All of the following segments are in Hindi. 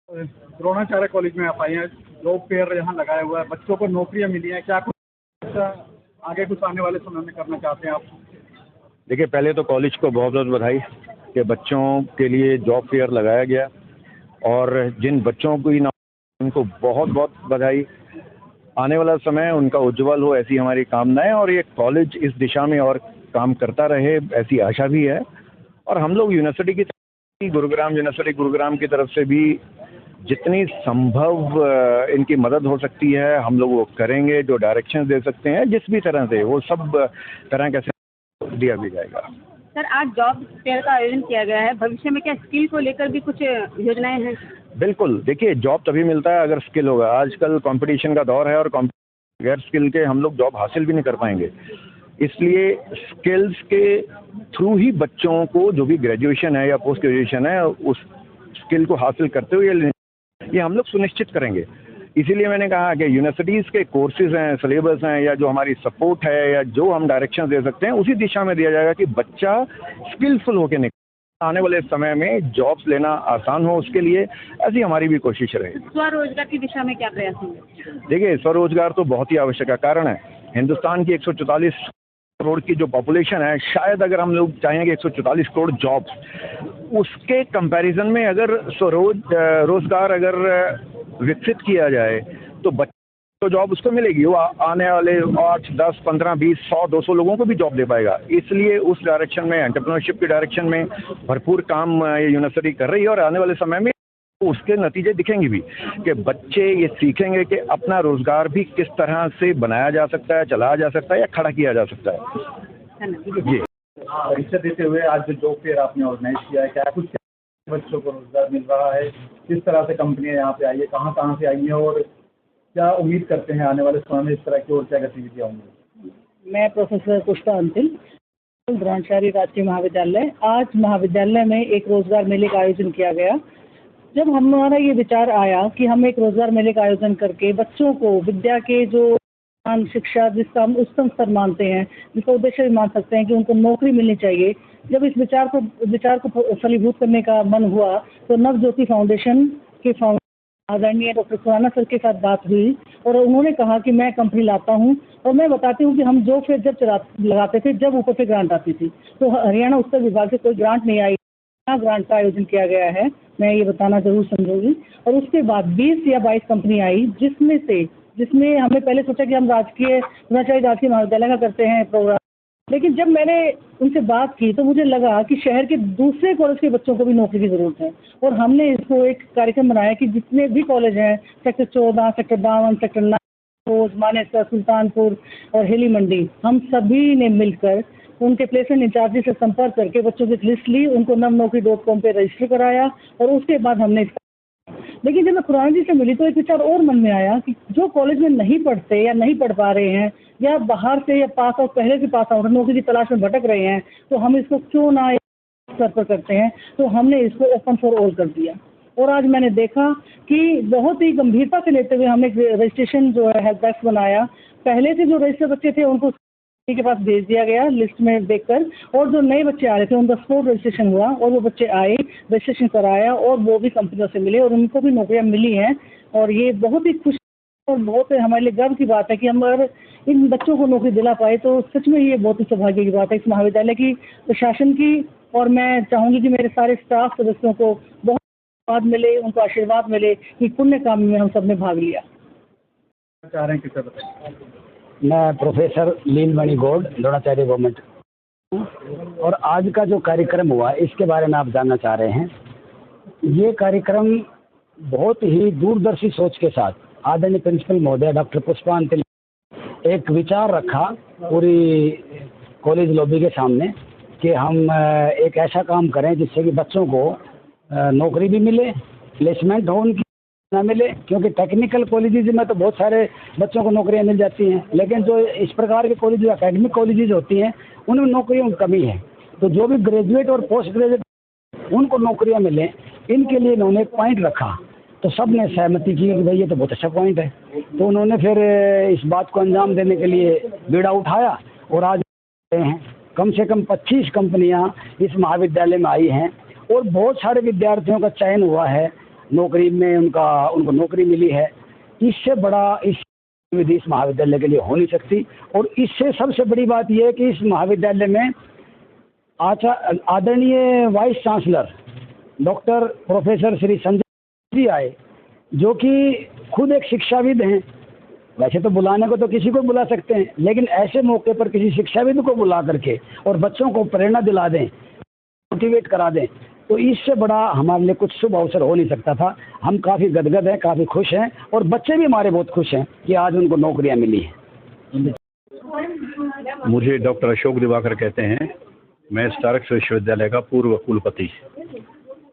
द्रोणाचार्य कॉलेज में आप आई हैं, जॉब फेयर यहाँ लगाया हुआ है, बच्चों को नौकरियाँ मिली हैं, क्या कुछ आगे कुछ आने वाले समय में करना चाहते हैं आप? देखिए, पहले तो कॉलेज को बहुत बहुत बधाई कि बच्चों के लिए जॉब फेयर लगाया गया, और जिन बच्चों को ही ना उनको बहुत बहुत बधाई। आने वाला समय उनका उज्जवल हो, ऐसी हमारी कामनाएं, और ये कॉलेज इस दिशा में और काम करता रहे, ऐसी आशा भी है। और हम लोग यूनिवर्सिटी की गुरुग्राम की तरफ से भी जितनी संभव इनकी मदद हो सकती है हम लोग वो करेंगे। जो डायरेक्शन दे सकते हैं जिस भी तरह से, वो सब तरह कैसे दिया भी जाएगा। सर, आज जॉब फेयर का आयोजन किया गया है, भविष्य में क्या स्किल को लेकर भी कुछ योजनाएं हैं? बिल्कुल, देखिए, जॉब तभी मिलता है अगर स्किल होगा। आजकल कंपटीशन का दौर है, और बगैर स्किल के हम लोग जॉब हासिल भी नहीं कर पाएंगे। इसलिए स्किल्स के थ्रू ही बच्चों को जो भी ग्रेजुएशन है या पोस्ट ग्रेजुएशन है, उस स्किल को हासिल करते हुए ये हम लोग सुनिश्चित करेंगे। इसीलिए मैंने कहा कि यूनिवर्सिटीज़ के कोर्सेज हैं, सिलेबस हैं, या जो हमारी सपोर्ट है, या जो हम डायरेक्शन दे सकते हैं, उसी दिशा में दिया जाएगा कि बच्चा स्किलफुल होकर निकले, आने वाले समय में जॉब्स लेना आसान हो उसके लिए। ऐसी हमारी भी कोशिश रहेगी। स्वरोजगार की दिशा में क्या प्रयास होंगे? देखिए, स्वरोजगार तो बहुत ही आवश्यक है। कारण है, हिंदुस्तान की 144 करोड़ की जो पॉपुलेशन है, शायद अगर हम लोग चाहेंगे 144 करोड़ जॉब्स, उसके कंपैरिजन में अगर रोजगार अगर विकसित किया जाए तो बच्चों को जॉब उसको मिलेगी। वो आने वाले 8, 10, 15, 20, 100, 200 लोगों को भी जॉब दे पाएगा। इसलिए उस डायरेक्शन में, एंटरप्रेन्योरशिप के डायरेक्शन में भरपूर काम ये यूनिवर्सिटी कर रही है, और आने वाले समय में उसके नतीजे दिखेंगे भी कि बच्चे ये सीखेंगे कि अपना रोजगार भी किस तरह से बनाया जा सकता है, चलाया जा सकता है, या खड़ा किया जा सकता है। जी, परीक्षा देते हुए आज जो जॉब फेयर आपने ऑर्गेनाइज किया है, क्या कुछ बच्चों को रोजगार मिल रहा है? किस तरह से कंपनियां यहाँ पे आई है, कहाँ से आई हैं, और क्या उम्मीद करते हैं आने वाले समय में इस तरह की और क्या गतिविधियाँ होंगी? मैं प्रोफेसर पुष्पा अंतिल, द्रोणाचार्य राजकीय महाविद्यालय। आज महाविद्यालय में एक रोजगार मेले का आयोजन किया गया। जब हमारा ये विचार आया कि हम एक रोजगार मेले का आयोजन करके बच्चों को विद्या के जो शिक्षा, जिसका हम उच्चतम स्तर मानते हैं, जिसका उद्देश्य भी मान सकते हैं कि उनको नौकरी मिलनी चाहिए, जब इस विचार को फलीभूत करने का मन हुआ तो नवज्योति फाउंडेशन के आदरणीय डॉक्टर खुराना सर के साथ बात हुई, और उन्होंने कहा कि मैं कंपनी लाता हूं, और मैं बताती हूं कि हम जो फिर जब लगाते थे, जब ऊपर से ग्रांट आती थी, तो हरियाणा उत्तर विभाग से कोई ग्रांट नहीं आई, ग्रांट का आयोजन किया गया है, मैं ये बताना जरूर समझूंगी। और उसके बाद 20 या 22 कंपनी आई, जिसमें हमने पहले सोचा कि हम द्रोणाचार्य राजकीय महाविद्यालय का करते हैं प्रोग्राम, लेकिन जब मैंने उनसे बात की तो मुझे लगा कि शहर के दूसरे कॉलेज के बच्चों को भी नौकरी की ज़रूरत है, और हमने इसको एक कार्यक्रम बनाया कि जितने भी कॉलेज हैं, sector 14, sector 52, sector 9, Manesar, Sultanpur और हेली मंडी, हम सभी ने मिलकर उनके प्लेसमेंट इंचार्ज से संपर्क करके बच्चों की लिस्ट ली, उनको navnaukri.com पे रजिस्टर कराया, और उसके बाद हमने लेकिन जब मैं खुराना जी से मिली तो एक विचार और मन में आया कि जो कॉलेज में नहीं पढ़ते या नहीं पढ़ पा रहे हैं, या बाहर से या पास आउट, पहले से पास आउट नौकरी की तलाश में भटक रहे हैं, तो हम इसको क्यों ना स्तर पर करते हैं। तो हमने इसको ओपन फॉर ऑल कर दिया, और आज मैंने देखा कि बहुत ही गंभीरता से लेते हुए हमने रजिस्ट्रेशन जो है हेल्प डेस्क बनाया। पहले से जो रजिस्टर बच्चे थे उनको के पास भेज दिया गया लिस्ट में देखकर, और जो नए बच्चे आ रहे थे उनका स्पोर्ट रजिस्ट्रेशन हुआ, और वो बच्चे आए, रजिस्ट्रेशन कराया, और वो भी कंपनियों से मिले, और उनको भी नौकरियां मिली हैं। और ये बहुत ही खुश और बहुत हमारे लिए गर्व की बात है कि हम अगर इन बच्चों को नौकरी दिला पाए तो सच में ये बहुत ही सौभाग्य की बात है इस महाविद्यालय की, प्रशासन की। और मैं चाहूँगी कि मेरे सारे स्टाफ सदस्यों को बहुत आशीर्वाद मिले, उनको आशीर्वाद मिले कि पुण्य काम में हम सब ने भाग लिया। चाह रहे हैं किसे बताएं? मैं प्रोफेसर लीलमणि गौड़, द्रोणाचार्य गवर्नमेंट, और आज का जो कार्यक्रम हुआ इसके बारे में आप जानना चाह रहे हैं। ये कार्यक्रम बहुत ही दूरदर्शी सोच के साथ आदरणीय प्रिंसिपल महोदय डॉक्टर पुष्पा अंतिल एक विचार रखा पूरी कॉलेज लॉबी के सामने कि हम एक ऐसा काम करें जिससे कि बच्चों को नौकरी भी मिले, प्लेसमेंट हो उनकी ना मिले, क्योंकि टेक्निकल कॉलेजेस में तो बहुत सारे बच्चों को नौकरियां मिल जाती हैं, लेकिन जो इस प्रकार के कॉलेज एकेडमिक कॉलेजेस होती हैं उनमें नौकरियों की कमी है। तो जो भी ग्रेजुएट और पोस्ट ग्रेजुएट उनको नौकरियां मिलें, इनके लिए इन्होंने एक पॉइंट रखा, तो सब ने सहमति की कि भाई ये तो बहुत अच्छा पॉइंट है। तो उन्होंने फिर इस बात को अंजाम देने के लिए बीड़ा उठाया, और आज हैं कम से कम 25 कंपनियां इस महाविद्यालय में आई हैं, और बहुत सारे विद्यार्थियों का चयन हुआ है। नौकरी में उनको नौकरी मिली है। इससे बड़ा इस विधि इस महाविद्यालय के लिए हो नहीं सकती। और इससे सबसे बड़ी बात यह है कि इस महाविद्यालय में आदरणीय vice chancellor doctor professor Shri Sanjay ji आए, जो कि खुद एक शिक्षाविद हैं। वैसे तो बुलाने को तो किसी को बुला सकते हैं, लेकिन ऐसे मौके पर किसी शिक्षाविद को बुला करके और बच्चों को प्रेरणा दिला दें, मोटिवेट करा दें, तो इससे बड़ा हमारे लिए कुछ शुभ अवसर हो नहीं सकता था। हम काफ़ी गदगद हैं, काफ़ी खुश हैं और बच्चे भी हमारे बहुत खुश हैं कि आज उनको नौकरियां मिली हैं। मुझे डॉक्टर अशोक दिवाकर कहते हैं। मैं स्टारक्स विश्वविद्यालय का पूर्व कुलपति।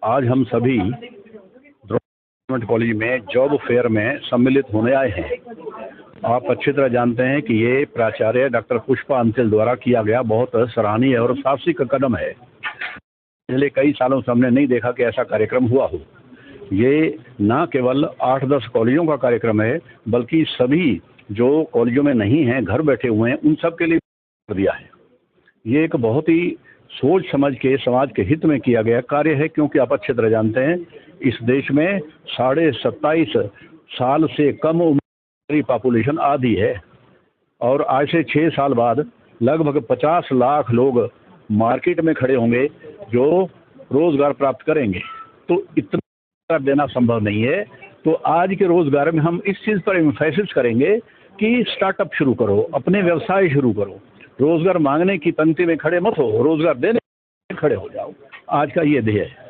आज हम सभी गवर्नमेंट कॉलेज में जॉब फेयर में सम्मिलित होने आए हैं। आप अच्छी तरह जानते हैं कि ये प्राचार्य डॉक्टर पुष्पा अंतिल द्वारा किया गया बहुत सराहनीय और साहसिक कदम है। पिछले कई सालों से हमने नहीं देखा कि ऐसा कार्यक्रम हुआ हो। ये न केवल 8-10 कॉलेजों का कार्यक्रम है, बल्कि सभी जो कॉलेजों में नहीं हैं, घर बैठे हुए हैं, उन सब के लिए कर दिया है। ये एक बहुत ही सोच समझ के समाज के हित में किया गया कार्य है, क्योंकि आप अच्छी तरह जानते हैं इस देश में 27.5 साल से कम उम्र की पॉपुलेशन आधी है और आज से 6 साल बाद लगभग 50 लाख लोग मार्केट में खड़े होंगे जो रोजगार प्राप्त करेंगे। तो इतना देना संभव नहीं है। तो आज के रोजगार में हम इस चीज़ पर एम्फेसिस करेंगे कि स्टार्टअप शुरू करो, अपने व्यवसाय शुरू करो, रोजगार मांगने की पंक्ति में खड़े मत हो, रोजगार देने में खड़े हो जाओ। आज का ये ध्येय है।